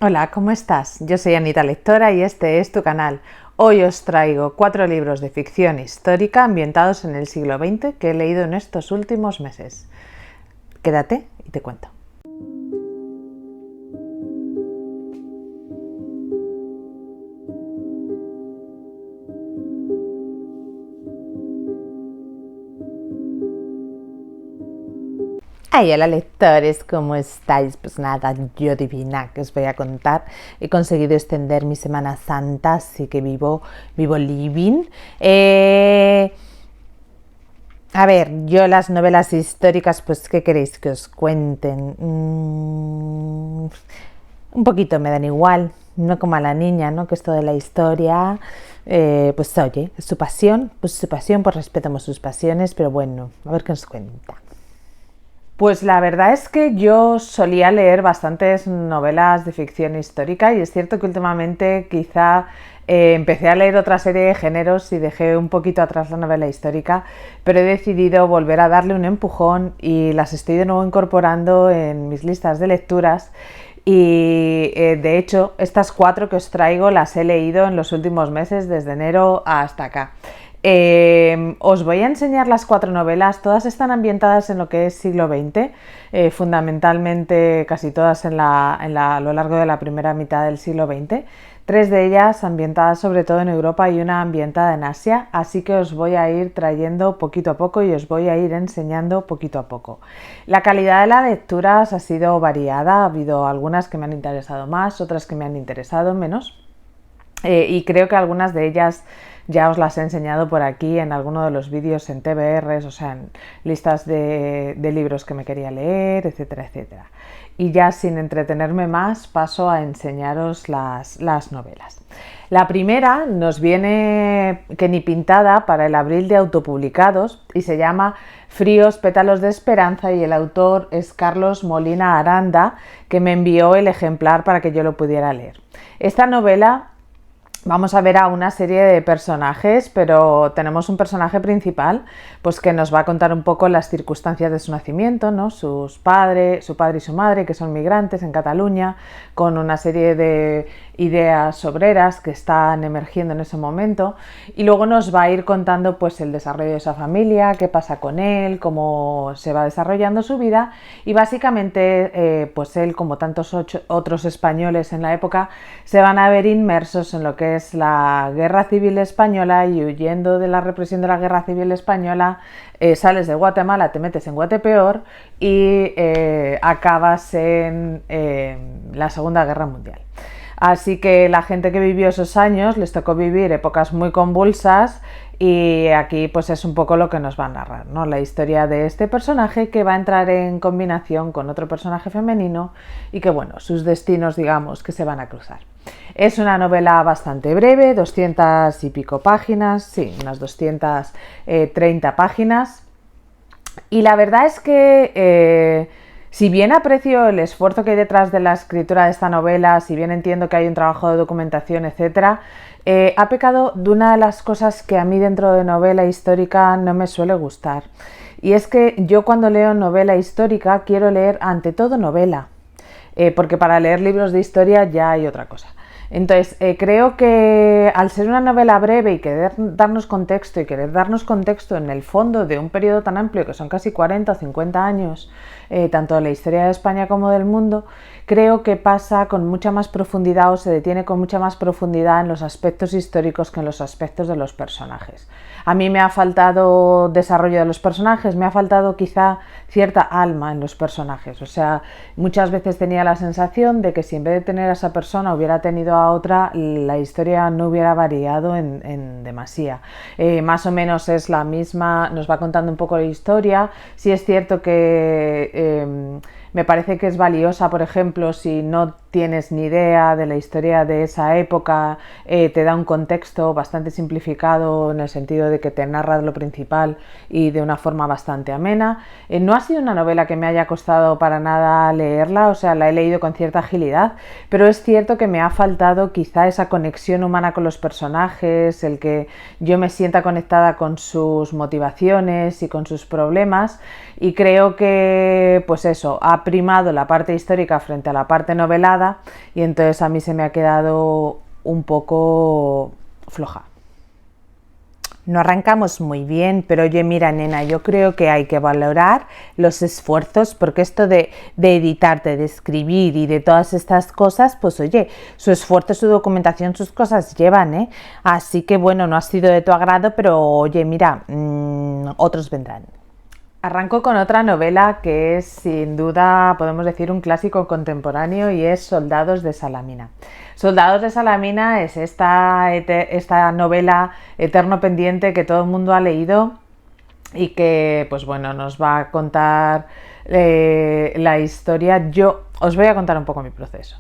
Hola, ¿cómo estás? Yo soy Anita Lectora y este es tu canal. Hoy os traigo 4 libros de ficción histórica ambientados en el siglo XX que he leído en estos últimos meses. Quédate y te cuento. Ay, hola lectores, ¿cómo estáis? Pues nada, yo divina, que os voy a contar. He conseguido extender mi Semana Santa, así que vivo living. A ver, yo las novelas históricas, pues ¿qué queréis que os cuenten? Un poquito me dan igual, no como a la niña, ¿no? Que esto de la historia, pues oye, es su pasión, pues respetamos sus pasiones, pero bueno, a ver qué nos cuenta. Pues la verdad es que yo solía leer bastantes novelas de ficción histórica y es cierto que últimamente quizá empecé a leer otra serie de géneros y dejé un poquito atrás la novela histórica, pero he decidido volver a darle un empujón y las estoy de nuevo incorporando en mis listas de lecturas. Y de hecho, estas 4 que os traigo las he leído en los últimos meses, desde enero hasta acá. Os voy a enseñar las 4 novelas, todas están ambientadas en lo que es siglo XX, fundamentalmente casi todas a lo largo de la primera mitad del siglo XX, 3 de ellas ambientadas sobre todo en Europa y una ambientada en Asia, así que os voy a ir trayendo poquito a poco y os voy a ir enseñando poquito a poco. La calidad de las lecturas ha sido variada, ha habido algunas que me han interesado más, otras que me han interesado menos, y creo que algunas de ellas ya os las he enseñado por aquí en alguno de los vídeos en TBRs, o sea, en listas de libros que me quería leer, etcétera, etcétera. Y ya sin entretenerme más, paso a enseñaros las novelas. La primera nos viene que ni pintada para el abril de autopublicados y se llama Fríos pétalos de esperanza y el autor es Carlos Molina Aranda, que me envió el ejemplar para que yo lo pudiera leer. Esta novela vamos a ver a una serie de personajes, pero tenemos un personaje principal, pues que nos va a contar un poco las circunstancias de su nacimiento, ¿no? Su padre y su madre, que son migrantes en Cataluña, con una serie de ideas obreras que están emergiendo en ese momento, y luego nos va a ir contando pues el desarrollo de esa familia, qué pasa con él, cómo se va desarrollando su vida, y básicamente pues él, como tantos otros españoles en la época, se van a ver inmersos en lo que es la Guerra Civil Española, y huyendo de la represión de la Guerra Civil Española sales de Guatemala, te metes en Guatepeor y acabas en la Segunda Guerra Mundial. Así que la gente que vivió esos años les tocó vivir épocas muy convulsas, y aquí pues es un poco lo que nos va a narrar, ¿no? La historia de este personaje que va a entrar en combinación con otro personaje femenino y que, bueno, sus destinos, digamos, que se van a cruzar. Es una novela bastante breve, 200 y pico páginas, sí, unas 230 páginas. Y la verdad es que si bien aprecio el esfuerzo que hay detrás de la escritura de esta novela, si bien entiendo que hay un trabajo de documentación, etcétera, ha pecado de una de las cosas que a mí dentro de novela histórica no me suele gustar. Y es que yo cuando leo novela histórica quiero leer ante todo novela, porque para leer libros de historia ya hay otra cosa. Entonces, creo que al ser una novela breve y querer darnos contexto en el fondo de un periodo tan amplio que son casi 40 o 50 años, tanto de la historia de España como del mundo, creo que pasa con mucha más profundidad o se detiene con mucha más profundidad en los aspectos históricos que en los aspectos de los personajes. A mí me ha faltado desarrollo de los personajes, me ha faltado quizá cierta alma en los personajes. O sea, muchas veces tenía la sensación de que si en vez de tener a esa persona hubiera tenido a otra, la historia no hubiera variado en demasía. Más o menos es la misma, nos va contando un poco la historia. Sí es cierto que me parece que es valiosa, por ejemplo, si no tienes ni idea de la historia de esa época, te da un contexto bastante simplificado en el sentido de que te narra lo principal y de una forma bastante amena. No ha sido una novela que me haya costado para nada leerla, o sea, la he leído con cierta agilidad, pero es cierto que me ha faltado quizá esa conexión humana con los personajes, el que yo me sienta conectada con sus motivaciones y con sus problemas, y creo que, pues eso, ha primado la parte histórica frente a la parte novelada, pesada y entonces a mí se me ha quedado un poco floja. No arrancamos muy bien, pero oye, mira, nena, yo creo que hay que valorar los esfuerzos, porque esto de editarte, de escribir y de todas estas cosas, pues oye, su esfuerzo, su documentación, sus cosas llevan, ¿eh? Así que bueno, no ha sido de tu agrado, pero oye, mira, otros vendrán. Arranco con otra novela que es sin duda, podemos decir, un clásico contemporáneo y es Soldados de Salamina. Soldados de Salamina es esta novela eterno pendiente que todo el mundo ha leído y que, pues bueno, nos va a contar la historia. Yo os voy a contar un poco mi proceso.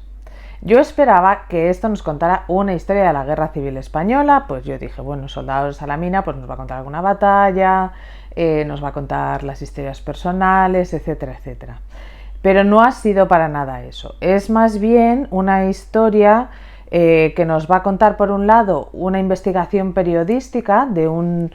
Yo esperaba que esto nos contara una historia de la Guerra Civil Española, pues yo dije, bueno, Soldados de Salamina, pues nos va a contar alguna batalla, nos va a contar las historias personales, etcétera, etcétera. Pero no ha sido para nada eso. Es más bien una historia que nos va a contar, por un lado, una investigación periodística de un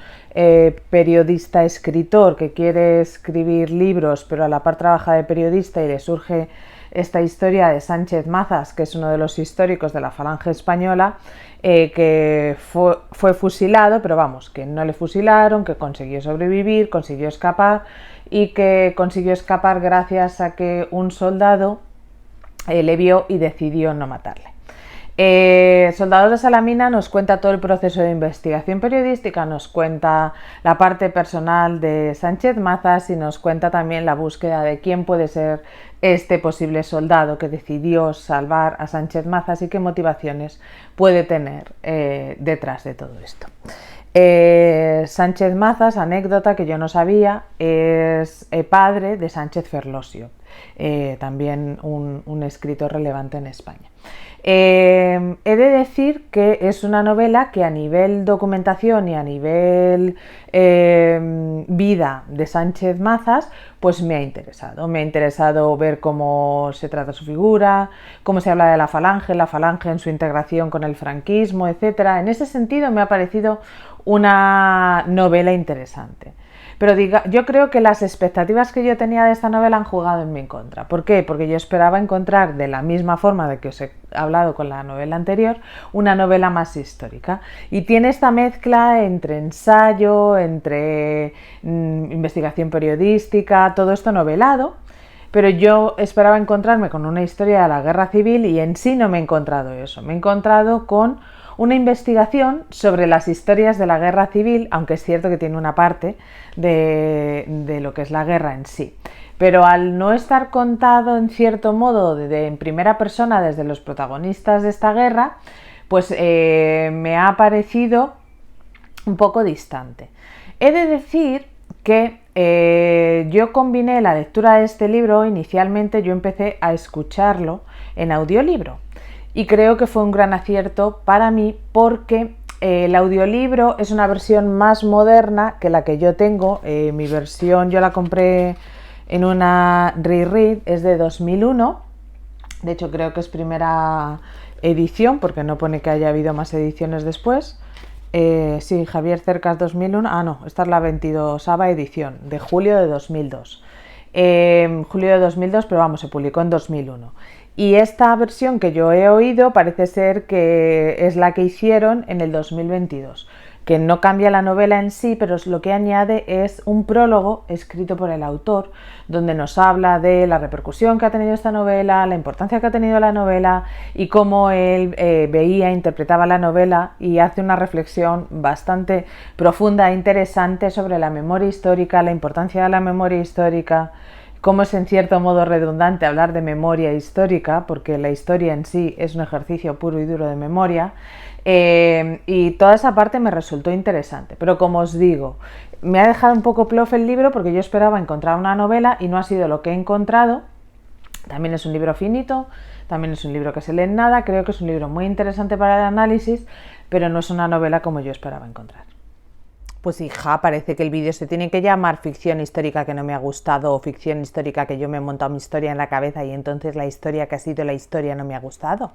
periodista escritor que quiere escribir libros, pero a la par trabaja de periodista y le surge esta historia de Sánchez Mazas, que es uno de los históricos de la Falange Española, que fue fusilado, pero vamos, que no le fusilaron, que consiguió sobrevivir, consiguió escapar y que consiguió escapar gracias a que un soldado le vio y decidió no matarle. Soldados de Salamina nos cuenta todo el proceso de investigación periodística, nos cuenta la parte personal de Sánchez Mazas y nos cuenta también la búsqueda de quién puede ser este posible soldado que decidió salvar a Sánchez Mazas y qué motivaciones puede tener detrás de todo esto. Sánchez Mazas, anécdota que yo no sabía, es padre de Sánchez Ferlosio, también un escritor relevante en España. He de decir que es una novela que a nivel documentación y a nivel vida de Sánchez Mazas, pues me ha interesado. Me ha interesado ver cómo se trata su figura, cómo se habla de la Falange en su integración con el franquismo, etc. En ese sentido me ha parecido una novela interesante. Pero yo creo que las expectativas que yo tenía de esta novela han jugado en mi contra. ¿Por qué? Porque yo esperaba encontrar, de la misma forma de que os he hablado con la novela anterior, una novela más histórica. Y tiene esta mezcla entre ensayo, entre investigación periodística, todo esto novelado. Pero yo esperaba encontrarme con una historia de la Guerra Civil y en sí no me he encontrado eso. Me he encontrado con una investigación sobre las historias de la Guerra Civil, aunque es cierto que tiene una parte de lo que es la guerra en sí. Pero al no estar contado en cierto modo en primera persona desde los protagonistas de esta guerra, pues me ha parecido un poco distante. He de decir que yo combiné la lectura de este libro. Inicialmente yo empecé a escucharlo en audiolibro. Y creo que fue un gran acierto para mí porque el audiolibro es una versión más moderna que la que yo tengo. Mi versión yo la compré en una reread, es de 2001. De hecho creo que es primera edición porque no pone que haya habido más ediciones después. Sí, Javier Cercas 2001. Ah, no, esta es la 22ª edición de julio de 2002. Julio de 2002, pero vamos, se publicó en 2001. Y esta versión que yo he oído parece ser que es la que hicieron en el 2022, que no cambia la novela en sí, pero lo que añade es un prólogo escrito por el autor, donde nos habla de la repercusión que ha tenido esta novela, la importancia que ha tenido la novela y cómo él veía, interpretaba la novela, y hace una reflexión bastante profunda e interesante sobre la memoria histórica, la importancia de la memoria histórica, cómo es en cierto modo redundante hablar de memoria histórica, porque la historia en sí es un ejercicio puro y duro de memoria, y toda esa parte me resultó interesante. Pero como os digo, me ha dejado un poco plof el libro porque yo esperaba encontrar una novela y no ha sido lo que he encontrado. También es un libro finito, también es un libro que se lee en nada, creo que es un libro muy interesante para el análisis, pero no es una novela como yo esperaba encontrar. Pues hija, parece que el vídeo se tiene que llamar ficción histórica que no me ha gustado o ficción histórica que yo me he montado mi historia en la cabeza y entonces la historia que ha sido la historia no me ha gustado.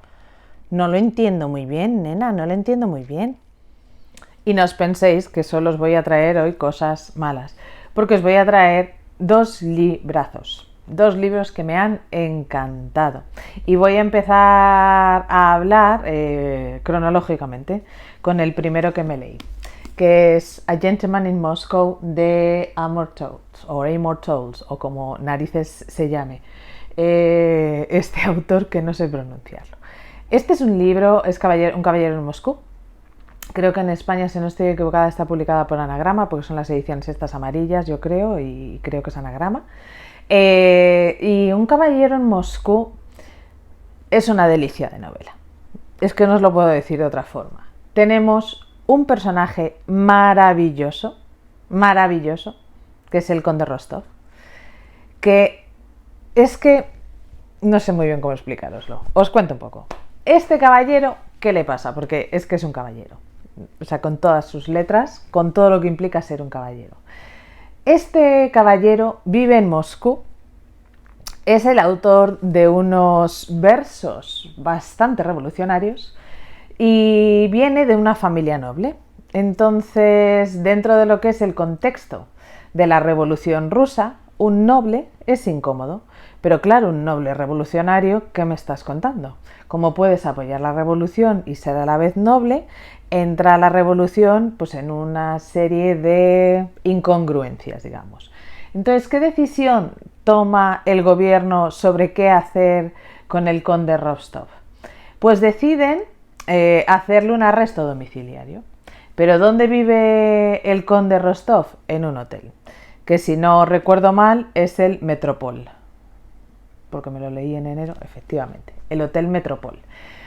No lo entiendo muy bien, nena, no lo entiendo muy bien. Y no os penséis que solo os voy a traer hoy cosas malas, porque os voy a traer 2 librazos. dos libros que me han encantado. Y voy a empezar a hablar cronológicamente con el primero que me leí, que es A Gentleman in Moscow de Amor Towles, o como narices se llame este autor que no sé pronunciarlo. Este es un libro, es Un caballero en Moscú. Creo que en España, si no estoy equivocada, está publicada por Anagrama, porque son las ediciones estas amarillas, yo creo, y creo que es Anagrama. Y Un caballero en Moscú es una delicia de novela. Es que no os lo puedo decir de otra forma. Tenemos un personaje maravilloso, maravilloso, que es el conde Rostov, que es que no sé muy bien cómo explicároslo. Os cuento un poco. Este caballero, ¿qué le pasa? Porque es que es un caballero. O sea, con todas sus letras, con todo lo que implica ser un caballero. Este caballero vive en Moscú, es el autor de unos versos bastante revolucionarios y viene de una familia noble. Entonces, dentro de lo que es el contexto de la Revolución Rusa, un noble es incómodo. Pero claro, un noble revolucionario, ¿qué me estás contando? ¿Cómo puedes apoyar la revolución y ser a la vez noble? Entra la revolución pues en una serie de incongruencias, digamos. Entonces, ¿qué decisión toma el gobierno sobre qué hacer con el conde Rostov? Pues deciden hacerle un arresto domiciliario. ¿Pero dónde vive el conde Rostov? En un hotel, que si no recuerdo mal es el Metropol, porque me lo leí en enero, efectivamente, el Hotel Metropol.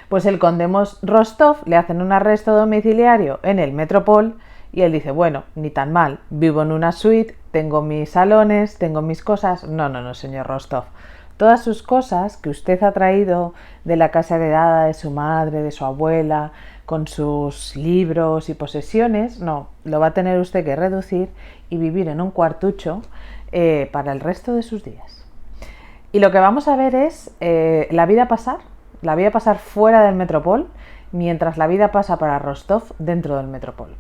Pues el conde Rostov le hacen un arresto domiciliario en el Metropol y él dice, bueno, ni tan mal, vivo en una suite, tengo mis salones, tengo mis cosas. No, señor Rostov. Todas sus cosas que usted ha traído de la casa heredada de su madre, de su abuela, con sus libros y posesiones, no, lo va a tener usted que reducir y vivir en un cuartucho para el resto de sus días. Y lo que vamos a ver es la vida pasar fuera del Metropol, mientras la vida pasa para Rostov dentro del Metropol.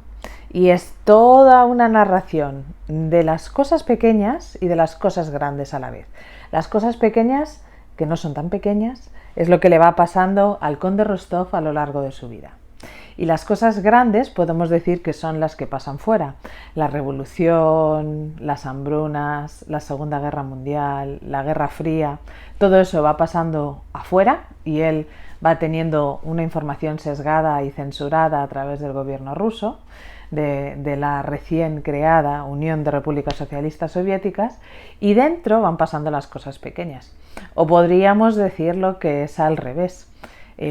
Y es toda una narración de las cosas pequeñas y de las cosas grandes a la vez. Las cosas pequeñas, que no son tan pequeñas, es lo que le va pasando al conde Rostov a lo largo de su vida. Y las cosas grandes podemos decir que son las que pasan fuera. La revolución, las hambrunas, la Segunda Guerra Mundial, la Guerra Fría, todo eso va pasando afuera y él va teniendo una información sesgada y censurada a través del gobierno ruso, de la recién creada Unión de Repúblicas Socialistas Soviéticas, y dentro van pasando las cosas pequeñas. O podríamos decirlo que es al revés.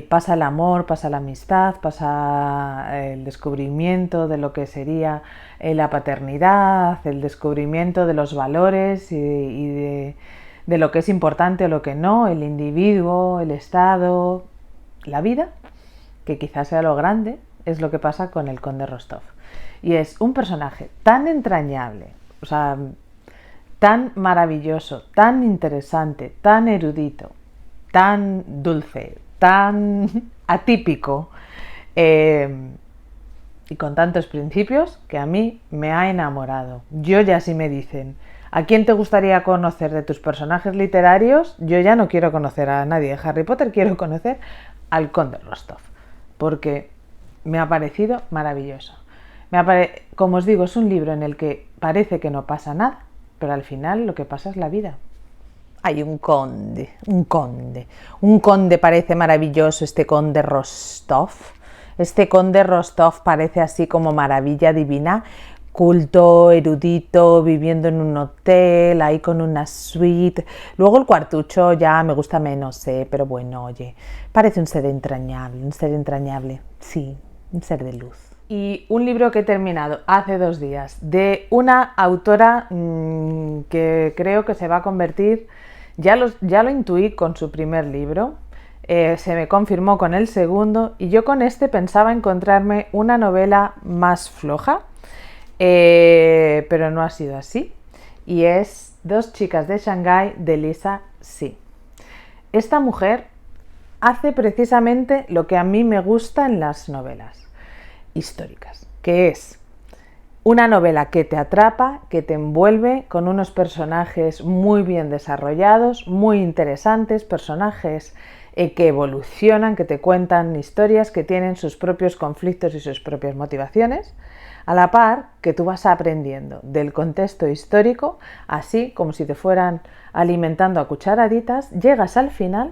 Pasa el amor, pasa la amistad, pasa el descubrimiento de lo que sería la paternidad, el descubrimiento de los valores y de lo que es importante o lo que no, el individuo, el Estado, la vida, que quizás sea lo grande, es lo que pasa con el conde Rostov. Y es un personaje tan entrañable, o sea, tan maravilloso, tan interesante, tan erudito, tan dulce, tan atípico y con tantos principios que a mí me ha enamorado. Yo ya, si me dicen ¿a quién te gustaría conocer de tus personajes literarios? Yo ya no quiero conocer a nadie de Harry Potter, quiero conocer al conde Rostov, porque me ha parecido maravilloso. Como os digo, es un libro en el que parece que no pasa nada, pero al final lo que pasa es la vida. Hay un conde parece maravilloso, este conde Rostov. Este conde Rostov parece así como maravilla divina, culto, erudito, viviendo en un hotel, ahí con una suite. Luego el cuartucho ya me gusta menos, pero bueno, oye, parece un ser entrañable, sí, un ser de luz. Y un libro que he terminado hace 2 días, de una autora que creo que se va a convertir, ya lo intuí con su primer libro, se me confirmó con el segundo, y yo con este pensaba encontrarme una novela más floja, pero no ha sido así, y es Dos chicas de Shanghái, de Lisa Si. Esta mujer hace precisamente lo que a mí me gusta en las novelas históricas, que es Una novela que te atrapa, que te envuelve, con unos personajes muy bien desarrollados, muy interesantes, personajes que evolucionan, que te cuentan historias, que tienen sus propios conflictos y sus propias motivaciones, a la par que tú vas aprendiendo del contexto histórico, así como si te fueran alimentando a cucharaditas, llegas al final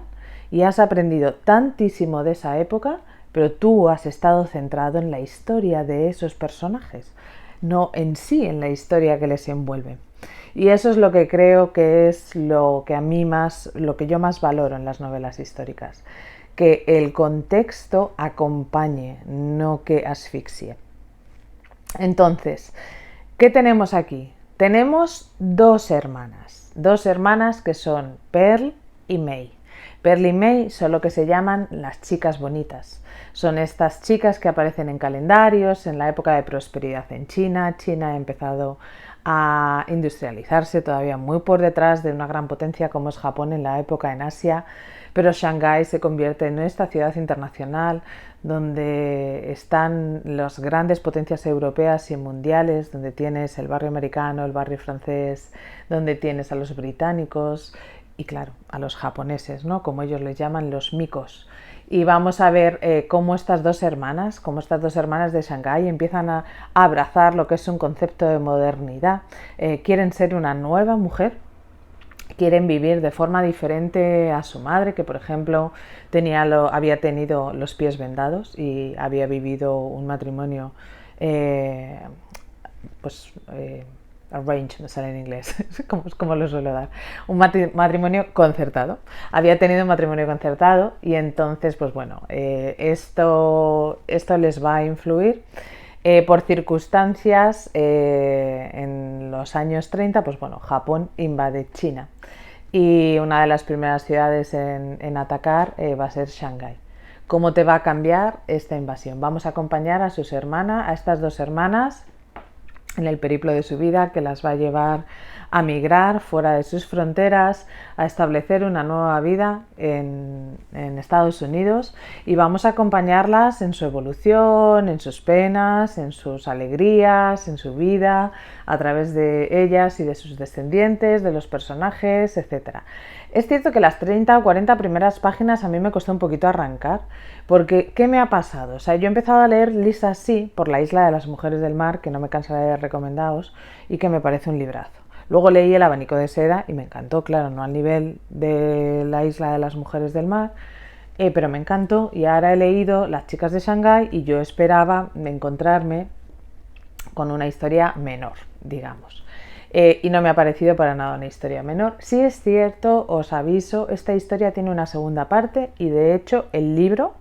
y has aprendido tantísimo de esa época, pero tú has estado centrado en la historia de esos personajes, no en sí en la historia que les envuelve. Y eso es lo que creo que es lo que a mí más, lo que yo más valoro en las novelas históricas, que el contexto acompañe, no que asfixie. Entonces, ¿qué tenemos aquí? Tenemos dos hermanas que son Pearl y May. Pearl y May son lo que se llaman las chicas bonitas. Son estas chicas que aparecen en calendarios en la época de prosperidad en China. China ha empezado a industrializarse, todavía muy por detrás de una gran potencia como es Japón en la época en Asia, pero Shanghái se convierte en esta ciudad internacional donde están las grandes potencias europeas y mundiales, donde tienes el barrio americano, el barrio francés, donde tienes a los británicos y claro, a los japoneses, ¿no? Como ellos les llaman, los micos. Y vamos a ver cómo estas dos hermanas de Shanghái empiezan a abrazar lo que es un concepto de modernidad. Quieren ser una nueva mujer, quieren vivir de forma diferente a su madre, que por ejemplo había tenido los pies vendados y había vivido un matrimonio arranged, me sale en inglés, como lo suelo dar, un matrimonio concertado. Había tenido un matrimonio concertado y entonces, pues bueno, esto les va a influir. Por circunstancias, en los años 30, pues bueno, Japón invade China y una de las primeras ciudades en atacar va a ser Shanghái. ¿Cómo te va a cambiar esta invasión? Vamos a acompañar a estas dos hermanas, en el periplo de su vida que las va a llevar a migrar fuera de sus fronteras, a establecer una nueva vida en Estados Unidos y vamos a acompañarlas en su evolución, en sus penas, en sus alegrías, en su vida, a través de ellas y de sus descendientes, de los personajes, etc. Es cierto que las 30 o 40 primeras páginas a mí me costó un poquito arrancar, porque ¿qué me ha pasado? O sea, yo he empezado a leer Lisa Sí por La isla de las mujeres del mar, que no me cansaré de recomendaros y que me parece un librazo. Luego leí El abanico de seda y me encantó, claro, no al nivel de La isla de las mujeres del mar, pero me encantó. Y ahora he leído Las chicas de Shanghái y yo esperaba encontrarme con una historia menor, digamos. Y no me ha parecido para nada una historia menor. Sí es cierto, os aviso, esta historia tiene una segunda parte y de hecho el libro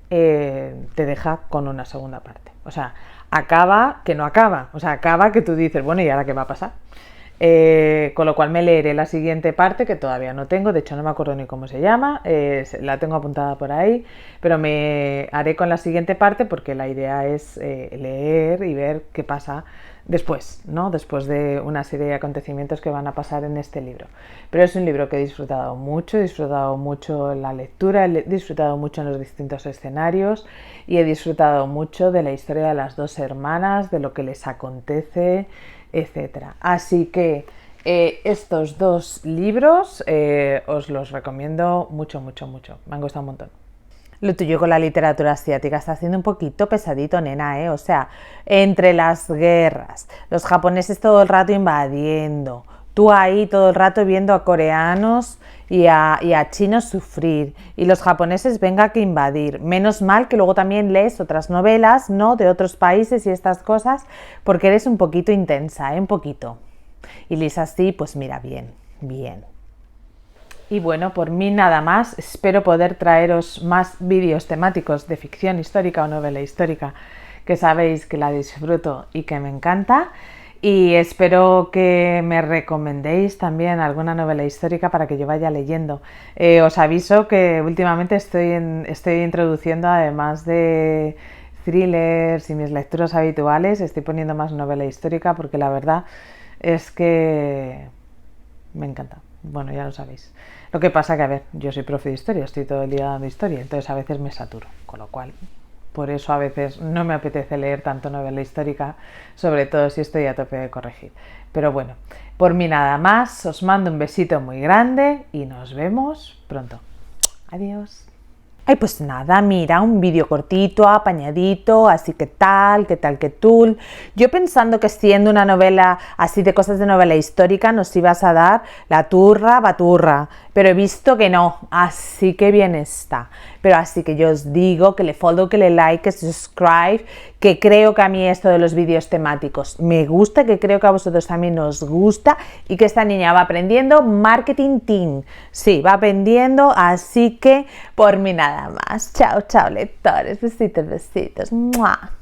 te deja con una segunda parte. O sea, acaba que no acaba. O sea, acaba que tú dices, bueno, ¿y ahora qué va a pasar? Con lo cual me leeré la siguiente parte, que todavía no tengo, de hecho no me acuerdo ni cómo se llama, la tengo apuntada por ahí, pero me haré con la siguiente parte porque la idea es leer y ver qué pasa después, ¿no? Después de una serie de acontecimientos que van a pasar en este libro. Pero es un libro que he disfrutado mucho la lectura, he disfrutado mucho en los distintos escenarios y he disfrutado mucho de la historia de las dos hermanas, de lo que les acontece, etcétera. Así que estos dos libros os los recomiendo mucho. Me han gustado un montón. Lo tuyo con la literatura asiática está haciendo un poquito pesadito, nena, ¿eh? O sea, entre las guerras, los japoneses todo el rato invadiendo, tú ahí todo el rato viendo a coreanos y a chinos sufrir, y los japoneses venga que invadir. Menos mal que luego también lees otras novelas, ¿no? De otros países y estas cosas, porque eres un poquito intensa, ¿eh? Un poquito. Y Lisa sí, pues mira, bien. Y bueno, por mí nada más. Espero poder traeros más vídeos temáticos de ficción histórica o novela histórica, que sabéis que la disfruto y que me encanta. Y espero que me recomendéis también alguna novela histórica para que yo vaya leyendo. Os aviso que últimamente estoy introduciendo, además de thrillers y mis lecturas habituales, estoy poniendo más novela histórica porque la verdad es que me encanta. Bueno, ya lo sabéis. Lo que pasa que, a ver, yo soy profe de historia, estoy todo el día dando historia, entonces a veces me saturo, con lo cual por eso a veces no me apetece leer tanto novela histórica, sobre todo si estoy a tope de corregir. Pero bueno, por mí nada más, os mando un besito muy grande y nos vemos pronto. Adiós. Ay, pues nada, mira, un vídeo cortito, apañadito, así que tal, que tal, que tul. Yo pensando que siendo una novela así de cosas de novela histórica nos ibas a dar la turra baturra, pero he visto que no, así que bien está. Pero así que yo os digo que le follow, que le like, que subscribe, que creo que a mí esto de los vídeos temáticos me gusta, que creo que a vosotros también os gusta y que esta niña va aprendiendo marketing teen. Sí, va aprendiendo, así que por mí nada más. Chao, chao, lectores. Besitos, besitos. ¡Mua!